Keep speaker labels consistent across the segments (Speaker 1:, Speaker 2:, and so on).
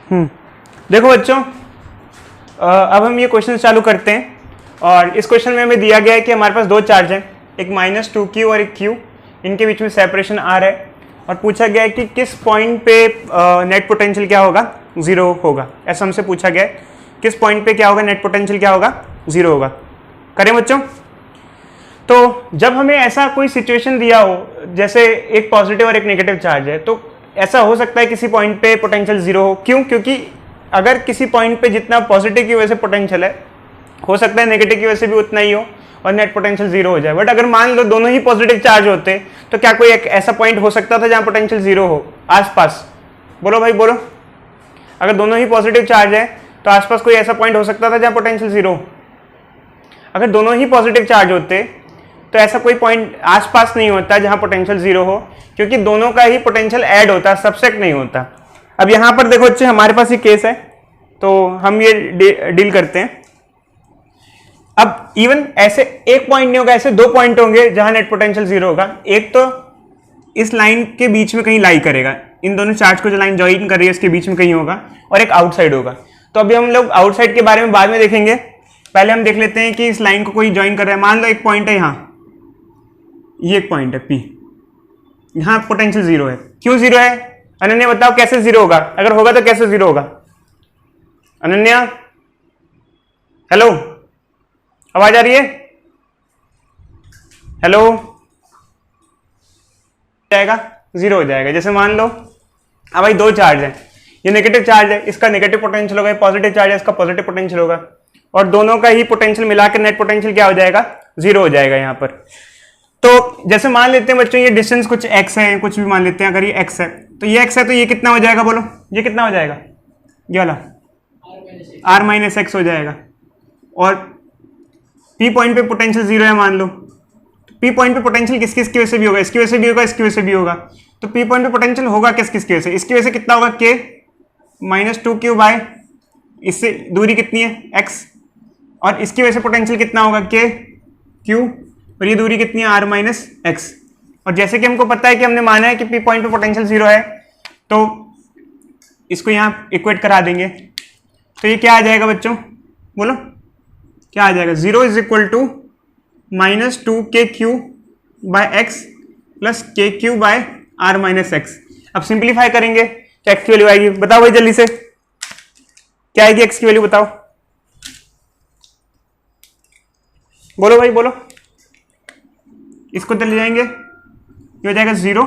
Speaker 1: देखो बच्चों, अब हम ये क्वेश्चन चालू करते हैं। और इस क्वेश्चन में हमें दिया गया है कि हमारे पास दो चार्ज हैं, एक -2q और एक q, इनके बीच में सेपरेशन r है। और पूछा गया है कि किस पॉइंट पे नेट पोटेंशियल क्या होगा, 0 होगा। ऐसा हमसे पूछा गया है, किस पॉइंट पे क्या होगा, नेट पोटेंशियल क्या होगा, 0 होगा। करें बच्चों? तो जब हमें ऐसा कोई सिचुएशन दिया हो, जैसे एक पॉजिटिव और एक नेगेटिव चार्ज है, तो ऐसा हो सकता है किसी पॉइंट पे पोटेंशियल 0 हो। क्यों? क्योंकि अगर किसी पॉइंट पे जितना पॉजिटिव की वजह से पोटेंशियल है, हो सकता है नेगेटिव की वजह से भी उतना ही हो और नेट पोटेंशियल 0 हो जाए। बट अगर मान लो दोनों ही पॉजिटिव चार्ज होते, तो क्या कोई एक ऐसा पॉइंट हो सकता था जहां पोटेंशियल 0 हो आसपास? बोलो भाई बोलो। अगर दोनों ही पॉजिटिव चार्ज है तो आसपास कोई ऐसा पॉइंट हो सकता था जहां पोटेंशियल 0 हो? अगर दोनों ही पॉजिटिव चार्ज होते तो ऐसा कोई पॉइंट आसपास नहीं होता जहां पोटेंशियल 0 हो, क्योंकि दोनों का ही पोटेंशियल ऐड होता, सबसेक्ट नहीं होता। अब यहां पर देखो बच्चे, हमारे पास ये केस है, तो हम ये डील करते हैं। अब इवन ऐसे एक पॉइंट नहीं होगा, ऐसे दो पॉइंट होंगे जहां नेट पोटेंशियल 0 होगा। एक तो इस लाइन के बीच में कहीं लाई करेगा, इन दोनों चार्ज को जो लाइन ज्वाइन कर रही है उसके बीच में कहीं होगा, और एक आउटसाइड होगा। तो अभी हम लोग आउटसाइड के बारे में बाद में देखेंगे, पहले हम देख लेते हैं कि इस लाइन को कोई ज्वाइन कर रहा है। मान लो एक पॉइंट है यहाँ, ये एक पॉइंट है P, यहाँ पोटेंशियल 0 है। क्यों 0 है? अनन्या बताओ कैसे 0 होगा? अगर होगा तो कैसे 0 होगा? अनन्या, हेलो, आवाज आ रही है? हेलो, जाएगा 0 हो जाएगा। जैसे मान लो अब भाई दो चार्ज है, ये नेगेटिव चार्ज है, इसका नेगेटिव पोटेंशियल होगा, पॉजिटिव चार्ज है, इसका पॉजिटिव पोटेंशियल होगा, और दोनों का ही पोटेंशियल मिला के नेट पोटेंशियल क्या हो जाएगा, 0 हो जाएगा यहाँ पर। तो जैसे मान लेते हैं बच्चों, ये डिस्टेंस कुछ x है, कुछ भी मान लेते हैं। अगर ये x है तो ये x है, तो ये कितना हो जाएगा बोलो? ये कितना हो जाएगा? ये वाला r-x हो जाएगा। और P पॉइंट पे पोटेंशियल 0 है मान लो, P पॉइंट पे पोटेंशियल किस किस की वजह से भी होगा? इसकी वजह से भी होगा, इसकी वजह से भी होगा। तो P पॉइंट पे पोटेंशियल होगा किस किस की वजह से? इसकी वजह से कितना होगा, k -2q बाय, इससे दूरी कितनी है, x, और इसकी वजह से पोटेंशियल कितना होगा, k q, और ये दूरी कितनी है, r-x। और जैसे कि हमको पता है कि हमने माना है कि P पॉइंट पे पोटेंशियल 0 है, तो इसको यहाँ इक्वेट करा देंगे। तो ये क्या आ जाएगा बच्चों, बोलो क्या आ जाएगा? 0 is equal to -2kq by x plus kq by r-x। अब सिंप्लीफाई करेंगे तो x की वैल्यू आएगी, बताओ भाई जल्दी से, क्या आएगी x की वैल्यू बताओ? बोलो भाई बोलो। इसको चले जाएंगे, ये हो जाएगा 0,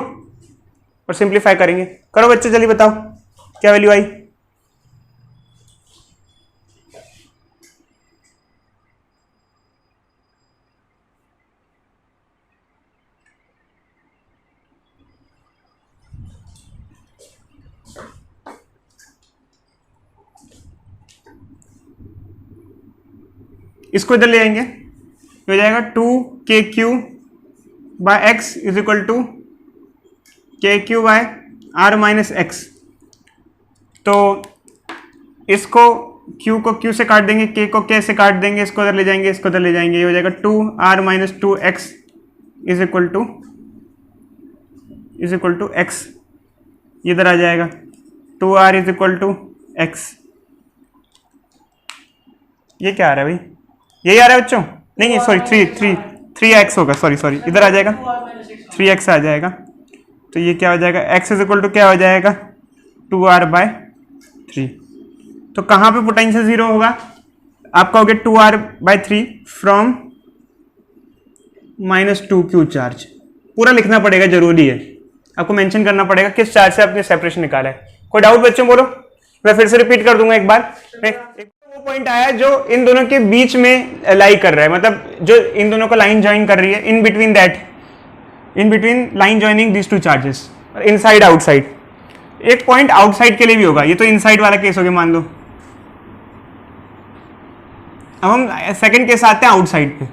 Speaker 1: और सिंप्लीफाई करेंगे। करो बच्चे जल्दी बताओ क्या वैल्यू आई? इसको इधर ले आएंगे, हो जाएगा 2kq by x is equal to kq by r-x। तो इसको q को q से काट देंगे, k को k से काट देंगे, इसको इधर ले जाएंगे, इसको इधर ले जाएंगे, ये हो जाएगा 2r-2x is equal to x, इधर आ जाएगा 2r is equal to x। ये क्या आ रहा है भाई? यही आ रहा है बच्चों? नहीं सॉरी, 3x होगा, सॉरी, इधर आ जाएगा 3x आ जाएगा। तो ये क्या हो जाएगा, x इज इक्वल टू क्या हो जाएगा, 2r/3। तो कहाँ पे पोटेंशियल 0 होगा? आप कहोगे 2r/3 फ्रॉम -2q चार्ज। पूरा लिखना पड़ेगा, जरूरी है, आपको मेंशन करना पड़ेगा किस चार्ज से आपने सेपरेशन निकाला है। कोई डाउट बच्चों? बोलो, मैं फिर से रिपीट कर दूंगा एक बार। वो पॉइंट आया जो इन दोनों के बीच में लाई कर रहा है, मतलब जो इन दोनों को लाइन ज्वाइन कर रही है, in between line joining this two charges, inside outside. एक पॉइंट आउटसाइड के लिए भी होगा, ये तो इनसाइड वाला केस हो गया मान लो। अब हम सेकंड केस आते हैं आउटसाइड पे।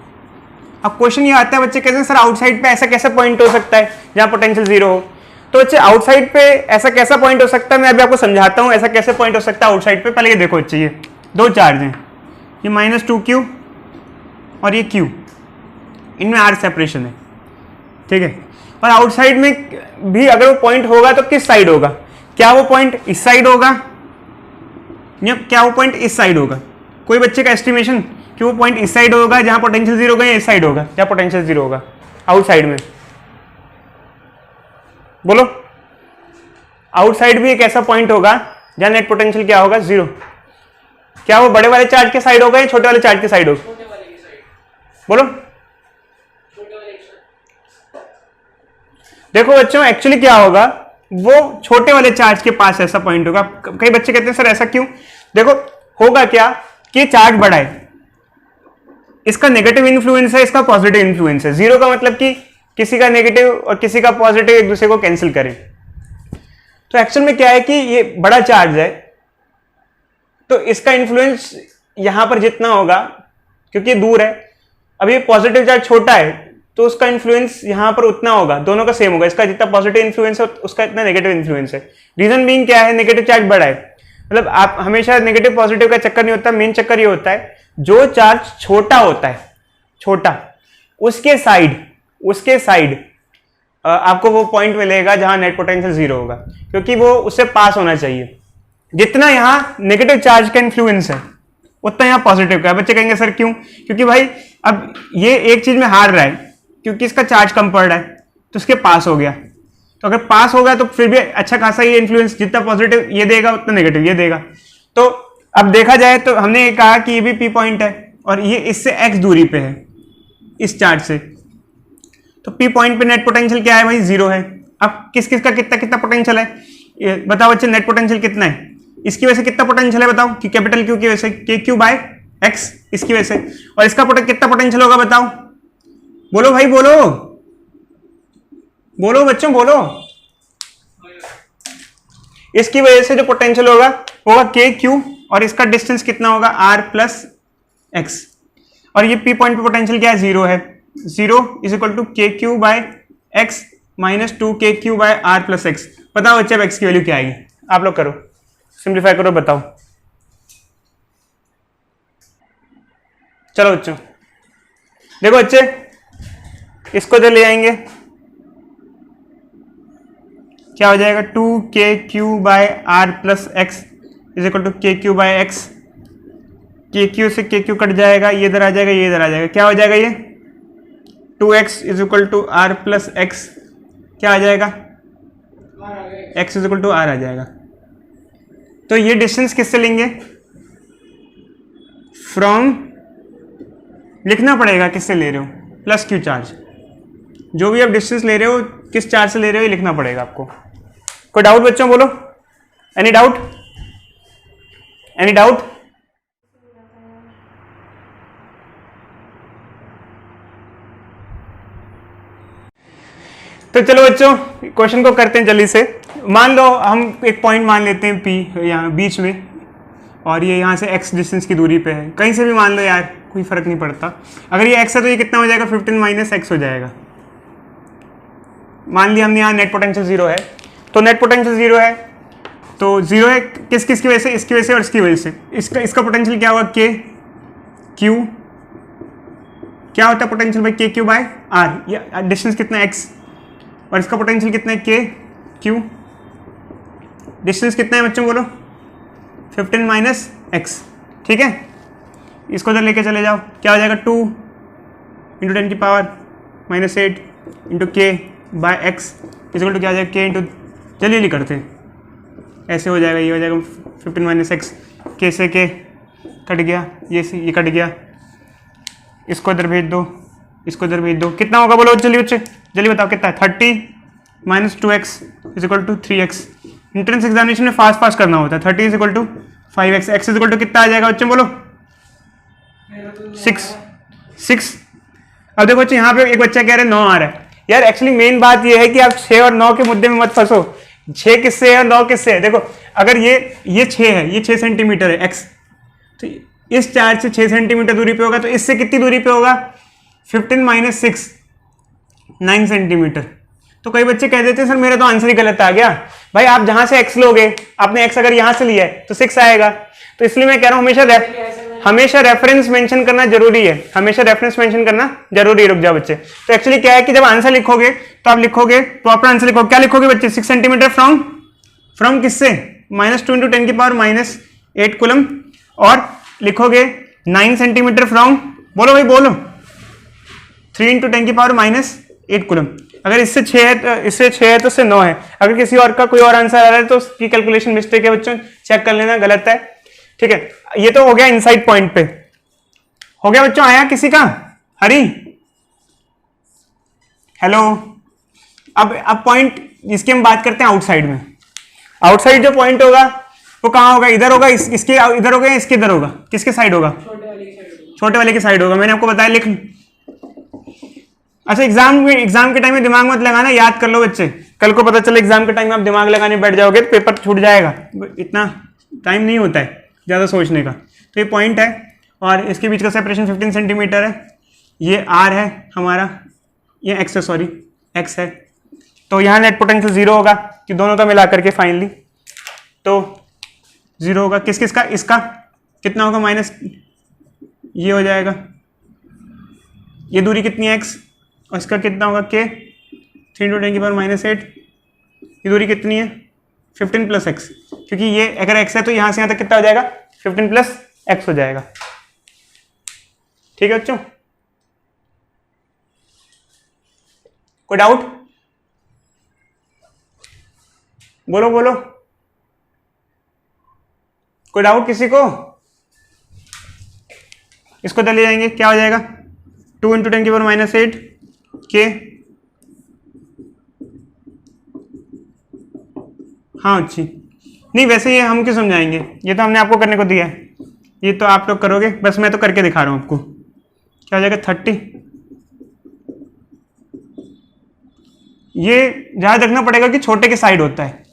Speaker 1: अब क्वेश्चन ये आता है बच्चे, कहते हैं सर आउटसाइड पे ऐसा कैसा पॉइंट हो सकता है जहां पोटेंशियल 0 हो? तो बच्चे आउटसाइड पे ऐसा कैसा पॉइंट हो सकता है, मैं अभी आपको समझाता हूं ऐसा कैसे पॉइंट हो सकता है आउटसाइड पे। पहले ये देखो बच्चे, ये दो चार्ज हैं, ये -2q और ये q, इनमें r सेपरेशन है, ठीक है। और आउटसाइड में भी अगर वो पॉइंट होगा तो किस साइड होगा? क्या वो पॉइंट इस साइड होगा या क्या वो पॉइंट इस साइड होगा? कोई बच्चे का एस्टिमेशन कि वो पॉइंट इस साइड होगा जहां पोटेंशियल जीरो होगा, या इस साइड होगा जहां पोटेंशियल जीरो होगा? आउटसाइड में बोलो। आउटसाइड भी एक ऐसा पॉइंट होगा जहां नेट पोटेंशियल क्या होगा? जीरो। क्या वो बड़े वाले चार्ज के साइड होगा या छोटे वाले चार्ज के साइड होगा? बोलो। देखो बच्चों, एक्चुअली क्या होगा, वो छोटे वाले चार्ज के पास ऐसा पॉइंट होगा। कई बच्चे कहते हैं सर ऐसा क्यों? देखो होगा क्या कि चार्ज बड़ा है, इसका नेगेटिव इन्फ्लुएंस है, इसका पॉजिटिव इन्फ्लुएंस है। जीरो का मतलब कि किसी का नेगेटिव और किसी का पॉजिटिव एक दूसरे को कैंसिल करें। तो एक्चुअल में क्या है कि ये बड़ा चार्ज है, तो इसका इन्फ्लुएंस यहां पर जितना होगा, क्योंकि दूर है, अब ये पॉजिटिव चार्ज छोटा है तो उसका इन्फ्लुएंस यहां पर उतना होगा, दोनों का सेम होगा। इसका जितना पॉजिटिव इन्फ्लुएंस है उसका इतना नेगेटिव इन्फ्लुएंस है। रीजन बीइंग क्या है? नेगेटिव चार्ज बड़ा है। मतलब आप हमेशा नेगेटिव पॉजिटिव का चक्कर नहीं होता, मेन चक्कर ये होता है जो चार्ज छोटा होता है, छोटा, उसके साइड आपको वो पॉइंट मिलेगा जहां नेट पोटेंशियल जीरो होगा, क्योंकि वो उससे पास होना चाहिए। जितना यहां नेगेटिव चार्ज का इन्फ्लुएंस है उतना यहां पॉजिटिव का है। बच्चे कहेंगे सर क्यों? क्योंकि भाई अब ये एक चीज में हार रहा है क्योंकि इसका चार्ज कम पड़ रहा है, तो उसके पास हो गया। तो अगर पास होगा तो फिर भी अच्छा खासा ये इन्फ्लुएंस, जितना पॉजिटिव ये देगा उतना नेगेटिव ये देगा। तो अब देखा जाए तो हमने ये कहा कि ये भी पी पॉइंट है और ये इससे एक्स दूरी पे है इस चार्ज से, तो पी पॉइंट पे नेट पोटेंशियल क्या है भाई? जीरो है। अब किस किस का कितना कितना पोटेंशियल है ये बताओ बच्चे। नेट पोटेंशियल कितना है? इसकी वजह से कितना पोटेंशियल है बताओ? कि कैपिटल क्यू की वजह से के क्यू बाय एक्स, इसकी वजह से। और इसका कितना पोटेंशियल होगा बताओ? बोलो भाई बोलो, बोलो बच्चों बोलो। इसकी वजह से जो पोटेंशियल होगा के क्यू, और इसका डिस्टेंस कितना होगा? R plus x. और ये पी पॉइंट पे पोटेंशियल क्या है? जीरो है। Zero is equal to k q by x minus 2 k q by r plus x. बताओ बच्चे अब एक्स की वैल्यू क्या आएगी? आप लोग करो, सिंप्लीफाई करो, बताओ। चलो बच्चों देखो बच्चे, इसको जो ले आएंगे क्या हो जाएगा? 2 k q by r plus x is equal to k q by x. K q से के क्यू कट जाएगा, ये इधर आ जाएगा, ये इधर आ जाएगा। क्या हो जाएगा? ये 2x is equal to r plus x. क्या आ जाएगा? x is equal to r आ जाएगा। तो ये डिस्टेंस किससे लेंगे? फ्रॉम, लिखना पड़ेगा किससे ले रहे हो? Plus Q charge. जो भी आप डिस्टेंस ले रहे हो किस चार्ज से ले रहे हो ये लिखना पड़ेगा आपको। कोई डाउट बच्चों? बोलो, एनी डाउट? Any doubt? तो चलो बच्चों क्वेश्चन को करते हैं जल्दी से। मान लो हम एक पॉइंट मान लेते हैं P यहाँ बीच में, और ये यहाँ से x डिस्टेंस की दूरी पे है। कहीं से भी मान लो यार, कोई फर्क नहीं पड़ता। अगर ये x है तो ये कितना हो जाएगा? 15 माइनस x हो जाएगा। मान लिया हमने यहाँ नेट पोटेंशियल जीरो है, तो नेट पोटेंशियल जीरो है तो जीरो है किस किस की वजह से? इसकी वजह से और इसकी वजह से। इसका पोटेंशियल क्या होगा? के क्यू। क्या होता है पोटेंशियल भाई? के क्यू बाय आर। ये डिस्टेंस कितना है? x, और इसका पोटेंशियल कितना है? के क्यू। डिस्टेंस कितना है बच्चों बोलो? 15 माइनस एक्स। ठीक है, इसको इधर लेके चले जाओ। क्या हो जाएगा? 2 इंटू 10 की पावर माइनस 8 इंटू के बाय एक्स इक्वल टू क्या हो जाएगा? के इंटू, जल्दी करते ऐसे हो जाएगा, ये हो जाएगा 15 माइनस एक्स। के से के कट गया, ये कट गया, इसको इधर भेज दो, इसको इधर भेज दो। कितना होगा बोलो जल्दी बच्चे, जल्दी बताओ कितना है? 30 minus 2x is equal to 3x। Entrance examination में फास्ट करना होता है। 30 is equal to 5x। x is equal to कितना आ जाएगा बच्चे बोलो? 6। अब देखो बच्चे यहाँ पे एक बच्चा कह रहे हैं 9 आ रहा है। यार एक्चुअली मेन बात ये है कि आप 6 और 9 के मुद्दे में मत फंसो। 6 किससे है और 9 किससे है? देखो अगर ये 6 है, ये 6 सेंटीमीटर है x, तो इस चार्ज से 6 सेंटीमीटर दूरी पे होगा, तो इससे कितनी दूरी पे होगा? 15 माइनस 6, 9 सेंटीमीटर। तो कई बच्चे कह देते हैं सर मेरा तो आंसर ही गलत आ गया। भाई आप जहां से x लोगे, आपने x अगर यहां से लिया है तो 6 आएगा। तो इसलिए मैं कह रहा हूं हमेशा रेफरेंस मेंशन करना जरूरी है। हमेशा रेफरेंस मेंशन करना जरूरी है। रुक जाओ बच्चे, तो एक्चुअली क्या है कि जब आंसर लिखोगे तो आप लिखोगे प्रॉपर आंसर लिखोगे। क्या लिखोगे बच्चे? 6 सेंटीमीटर फ्रॉम किससे? -2 इंटू 10 की पावर माइनस 8 कूलम, और लिखोगे 9 सेंटीमीटर फ्रॉम, बोलो भाई बोलो, 3 × 10⁻⁸ कूलम। अगर इससे 6 है तो इससे 6 है तो इससे 9 है। अगर किसी और का कोई और आंसर आ रहा है तो उसकी कैलकुलेशन मिस्टेक है बच्चों, चेक कर लेना, गलत है। ठीक है, ये तो हो गया इनसाइड पॉइंट पे, हो गया बच्चों। आया किसी का? हरी, हेलो। अब पॉइंट जिसकी हम बात करते हैं आउटसाइड में, आउटसाइड जो पॉइंट होगा वो कहाँ होगा? इधर होगा, इसके इधर होगा या इसके इधर होगा? किसके साइड होगा? छोटे वाले की साइड होगा। मैंने आपको बताया, लिख। अच्छा, एग्जाम के टाइम में दिमाग मत लगाना, याद कर लो बच्चे, कल को पता चले एग्जाम के टाइम में आप दिमाग लगाने बैठ जाओगे तो पेपर छूट जाएगा। इतना टाइम नहीं होता है ज़्यादा सोचने का। तो ये पॉइंट है और इसके बीच का सेपरेशन 15 सेंटीमीटर है। ये आर है हमारा, ये एक्स है, सॉरी एक्स है। तो यहाँ नेट पोटेंशियल 0 होगा कि दोनों का मिला करके फाइनली तो 0 होगा। किस किस का? इसका कितना होगा? माइनस, ये हो जाएगा। ये दूरी कितनी है? x, और इसका कितना होगा? k, 3 × 10⁻⁸। ये दूरी कितनी है? 15 + x, क्योंकि ये अगर x है तो यहाँ से यहाँ तक कितना हो जाएगा? 15 + x हो जाएगा। ठीक है बच्चों, कोई डाउट? बोलो बोलो, कोई डाउट किसी को? इसको ले जाएंगे, क्या हो जाएगा? 2 × 10⁻⁸ के, हाँ अच्छी नहीं, वैसे ये हम क्यों समझाएंगे, ये तो हमने आपको करने को दिया है, ये तो आप लोग करोगे, बस मैं तो करके दिखा रहा हूं आपको। क्या हो जाएगा? 30। ये ध्यान रखना पड़ेगा कि छोटे के साइड होता है।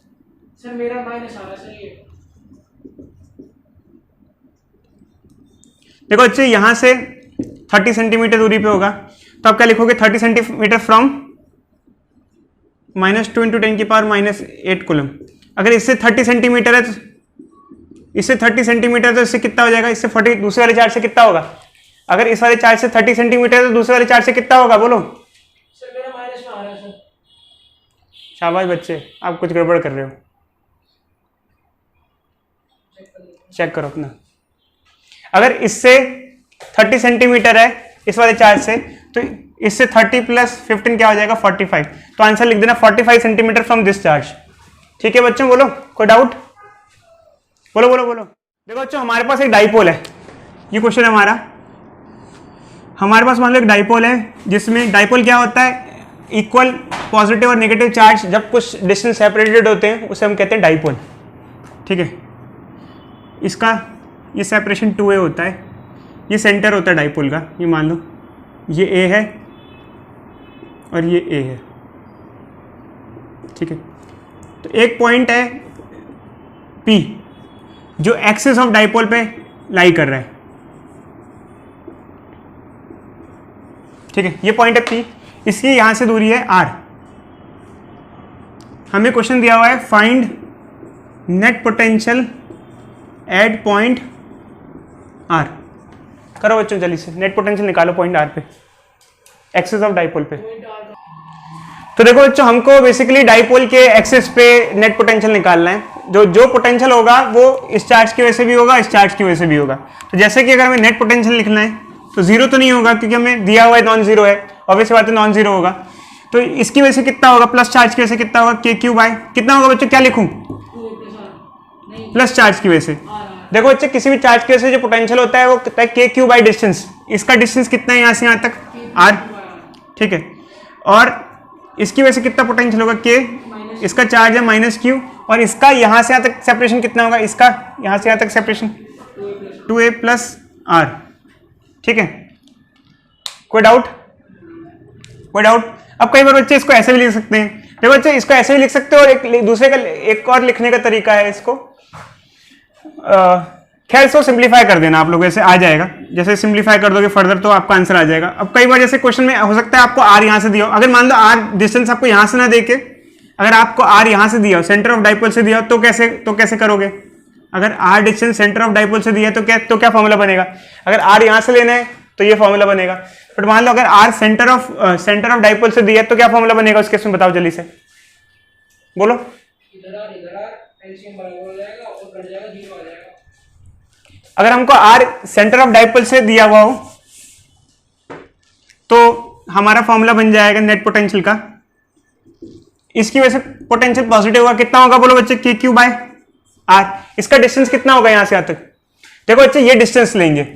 Speaker 2: सर मेरा माइनस आ रहा है सर, ये
Speaker 1: देखो अच्छे, यहां से 30 सेंटीमीटर दूरी पे होगा तो आप क्या लिखोगे? 30 सेंटीमीटर फ्रॉम -2 × 10⁻⁸ कूलम। अगर इससे 30 सेंटीमीटर है तो इससे 30 सेंटीमीटर, तो इससे कितना हो जाएगा? इससे 40, दूसरे वाले चार्ज से कितना होगा? अगर इस वाले चार्ज से 30 सेंटीमीटर है तो दूसरे वाले चार्ज से कितना होगा? बोलो।
Speaker 2: सर मेरा माइनस में आ रहा है सर।
Speaker 1: शाबाश बच्चे, आप कुछ गड़बड़ कर रहे हो, चेक करो अपना। अगर इससे 30 सेंटीमीटर है इस वाले चार्ज से, तो इससे 30 + 15 क्या हो जाएगा? 45। तो आंसर लिख देना 45 सेंटीमीटर फ्रॉम दिस चार्ज। ठीक है बच्चों, बोलो कोई डाउट? बोलो बोलो बोलो। देखो बच्चों, हमारे पास एक डाइपोल है, ये क्वेश्चन है हमारा। हमारे पास मान लो एक डाइपोल है, जिसमें डाइपोल क्या होता है? इक्वल पॉजिटिव और नेगेटिव चार्ज जब कुछ डिस्टेंस सेपरेटेड होते हैं उसे हम कहते हैं डाइपोल। ठीक है, इसका ये सेपरेशन 2a होता है, ये सेंटर होता है डाइपोल का। ये मान लो ये a है और ये a है। ठीक है, तो एक पॉइंट है P जो एक्सिस ऑफ डाइपोल पे लाई कर रहा है। ठीक है, ये पॉइंट है P, इसकी यहां से दूरी है r। हमें क्वेश्चन दिया हुआ है find net potential at point r। करो बच्चों जल्दी से, नेट पोटेंशियल निकालो पॉइंट r पे, एक्सिस ऑफ डाइपोल पे। तो देखो बच्चों, हमको बेसिकली डाइपोल के एक्सिस पे नेट पोटेंशियल निकालना है। जो पोटेंशियल होगा वो इस चार्ज की वजह से भी होगा, इस चार्ज की वजह से भी होगा। तो जैसे कि अगर हमें नेट पोटेंशियल लिखना है तो 0 तो नहीं होगा, क्योंकि हमें दिया हुआ है नॉन जीरो है, ऑब्वियस बात है नॉन जीरो होगा। तो इसकी वजह से कितना होगा? प्लस चार्ज की वजह से कितना होगा? k3 कितना होगा बच्चों? क्या लिखूं? प्लस चार्ज की वजह से। देखो बच्चे, किसी भी चार्ज की वजह से जो पोटेंशियल होता है वो कितना है? k3 distance. इसका डिस्टेंस कितना है यहाँ से यहाँ तक? r। ठीक है, और इसकी वजह से कितना पोटेंशियल होगा? k, इसका चार्ज है -q, और इसका यहाँ से यहाँ तक सेपरेशन कितना होगा? इसका यहाँ से यहाँ तक सेपरेशन 2a + r। ठीक है, कोई डाउट? कोई डाउट? अब कई बार बच्चे इसको ऐसे भी लिख सकते हैं। देखो बच्चे, इसको ऐसे भी लिख सकते हो, और एक दूसरे का एक और लिखने का तरीका है इसको। खैर इसको सिंप्लीफाई कर देना आप लोग, ऐसे आ जाएगा। जैसे सिंप्लीफाई कर दोगे फर्दर तो आपका आंसर आ जाएगा। अब कई बार जैसे क्वेश्चन में हो सकता है आपको r यहाँ से दिया हो, अगर मान लो r डिस्टेंस आपको यहाँ से ना देके अगर आपको r यहाँ से दिया हो, सेंटर ऑफ डाइपोल से दिया हो, तो कैसे करोगे? अगर r distance centre of dipole से दिया है तो क्या फॉर्मूला बनेगा? अगर r यहाँ से लेना है तो ये फॉर्मूला बनेगा। बट मान लो अगर r सेंटर ऑफ डाइपोल से दिया है तो क्या फॉर्मूला बनेगा उस केस में? बताओ जल्दी से, बोलो।
Speaker 2: इधर एलसीएम बराबर हो जाएगा और कट जाएगा, 0 आ जाएगा।
Speaker 1: अगर हमको आर सेंटर ऑफ डाइपोल से दिया हुआ हो तो हमारा फॉर्मूला बन जाएगा नेट पोटेंशियल का, इसकी वजह से पोटेंशियल पॉजिटिव होगा। कितना होगा बोलो बच्चे, के क्यू बाय आर। इसका डिस्टेंस कितना होगा यहां से यहां तक, देखो बच्चे ये डिस्टेंस लेंगे,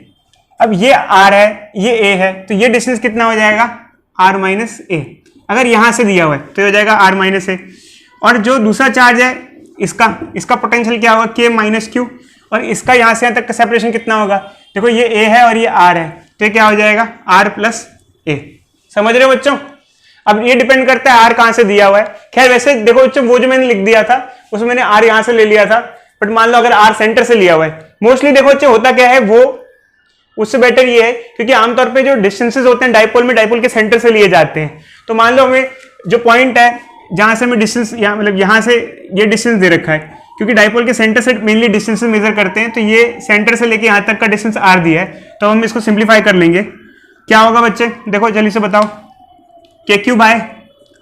Speaker 1: अब ये आर है ये ए है, तो ये डिस्टेंस कितना हो जाएगा आर माइनस ए। अगर यहां से दिया हुआ है तो हो जाएगा आर माइनस ए, और जो दूसरा चार्ज है इसका पोटेंशियल क्या होगा के माइनस क्यू, और इसका यहां से यहां तक का सेपरेशन कितना होगा, देखो ये ए है और ये आर है, तो ये क्या हो जाएगा आर प्लस ए। समझ रहे हो बच्चों। अब ये डिपेंड करता है आर कहां से दिया हुआ है। खैर वैसे देखो बच्चों, वो जो मैंने लिख दिया था उसमें मैंने आर यहां से ले लिया था, बट मान लो अगर आर सेंटर से लिया हुआ है, मोस्टली देखो बच्चों होता क्या है, वो उससे बेटर ये है क्योंकि आमतौर पे जो डिस्टेंसेस होते हैं डाइपोल में, डाइपोल के सेंटर से लिए जाते हैं। तो मान लो हमें जो पॉइंट है जहां से हमें डिस्टेंस, मतलब यहां से ये डिस्टेंस दे रखा है, क्योंकि डाइपोल के सेंटर से मेनली डिस्टेंस मेजर करते हैं, तो ये सेंटर से लेके यहां तक का डिस्टेंस आर दिया है, तो हम इसको सिंप्लीफाई कर लेंगे। क्या होगा बच्चे, देखो जल्दी से बताओ, के क्यू बाय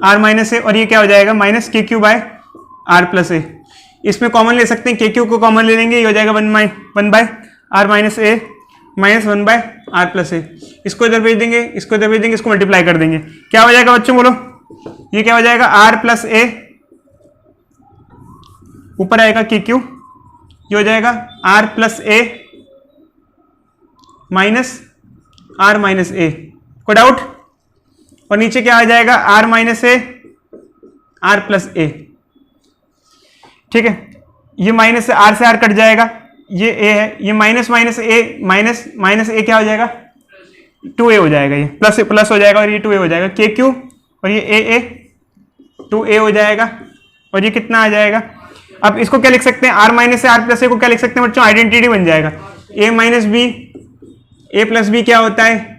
Speaker 1: आर माइनस ए, और ये क्या हो जाएगा माइनस के क्यू बाय आर प्लस ए। इसमें कॉमन ले सकते हैं, के क्यू को कॉमन ले लेंगे, ये हो जाएगा one by r minus a minus one by r plus a. इसको इधर भेज देंगे, इसको इधर भेज देंगे, इसको मल्टीप्लाई कर देंगे, क्या हो जाएगा बच्चों बोलो, ये क्या हो जाएगा आर प्लस ए, ऊपर आएगा के क्यू, ये हो जाएगा r plus a minus r minus a. कोई डाउट, और नीचे क्या आ जाएगा r minus a r plus a. ठीक है, ये माइनस आर से आर कट जाएगा, ये ए है, ये minus minus a minus minus a क्या हो जाएगा 2a हो जाएगा, ये प्लस प्लस हो जाएगा और ये 2a हो जाएगा, के क्यू और ये ए 2a हो जाएगा, और ये कितना आ जाएगा। अब इसको क्या लिख सकते हैं, आर माइनस से आर प्लस ए को क्या लिख सकते हैं बच्चों, आइडेंटिटी बन जाएगा, a minus b, a plus b क्या होता है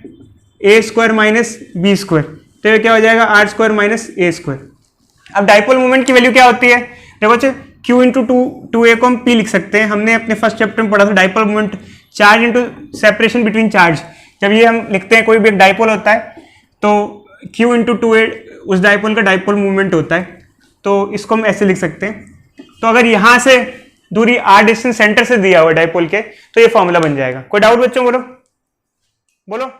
Speaker 1: a square minus b square, तो ये क्या हो जाएगा r square minus a square. अब डाइपोल मोमेंट की वैल्यू क्या होती है, देखो बच्चे Q इंटू टू ए को हम P लिख सकते हैं, हमने अपने फर्स्ट चैप्टर में पढ़ा था dipole moment, charge into separation between charge. जब ये हम लिखते हैं कोई भी एक डाइपोल होता है तो Q इंटू टू ए उस डाइपोल का डाइपोल मोमेंट होता है, तो इसको हम ऐसे लिख सकते हैं। तो अगर यहां से दूरी r डिस्टेंस सेंटर से दिया हुआ डाइपोल के, तो ये फॉर्मूला बन जाएगा। कोई डाउट बच्चों बोलो बोलो।